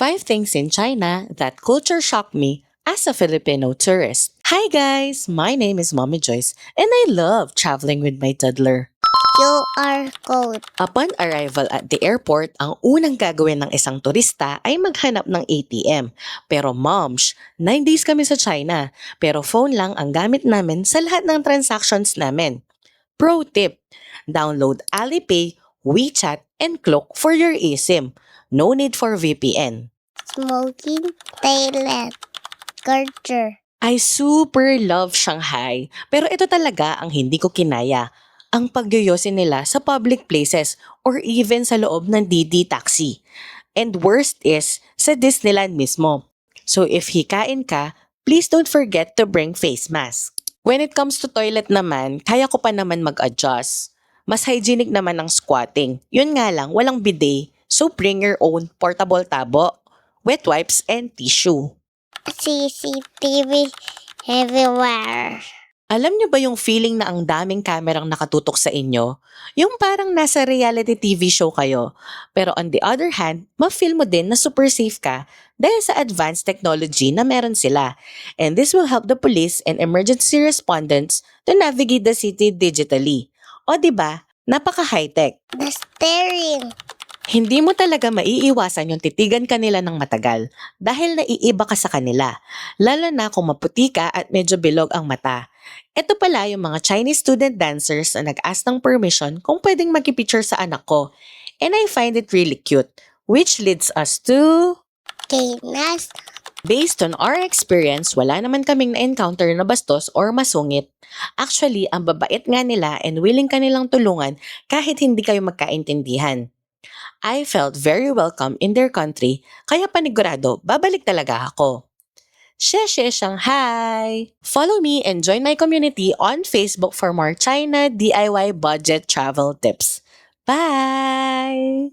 5 things in China that culture shocked me as a Filipino tourist. Hi guys, my name is Mommy Joyce and I love traveling with my toddler. QR code. Upon arrival at the airport, ang unang gagawin ng isang turista ay maghanap ng ATM. Pero moms, 9 days kami sa China, pero phone lang ang gamit namin sa lahat ng transactions namin. Pro tip, download Alipay, WeChat, and Klook for your eSIM. No need for VPN. Smoking Thailand. Culture. I super love Shanghai, pero ito talaga ang hindi ko kinaya. Ang pagyoyosin nila sa public places or even sa loob ng DD taxi. And worst is, sa Disneyland mismo. So if hikain ka, please don't forget to bring face mask. When it comes to toilet naman, kaya ko pa naman mag-adjust. Mas hygienic naman ang squatting. Yun nga lang, walang bidet. So bring your own portable tabo, wet wipes, and tissue. CCTV everywhere. Alam niyo ba yung feeling na ang daming kamerang nakatutok sa inyo? Yung parang nasa reality TV show kayo. Pero on the other hand, ma-feel mo din na super safe ka dahil sa advanced technology na meron sila. And this will help the police and emergency respondents to navigate the city digitally. O diba? Napaka-high-tech. The steering. Hindi mo talaga maiiwasan yung titigan kanila ng matagal dahil naiiba ka sa kanila, lalo na kung maputi ka at medyo bilog ang mata. Ito pala yung mga Chinese student dancers na nag-ask ng permission kung pwedeng magkipicture sa anak ko. And I find it really cute, which leads us to... Kinas. Based on our experience, wala naman kaming na-encounter na bastos or masungit. Actually, ang babait nga nila and willing kanilang tulungan kahit hindi kayo magkaintindihan. I felt very welcome in their country, kaya panigurado, babalik talaga ako. Sheshe Shanghai! Follow me and join my community on Facebook for more China DIY budget travel tips. Bye!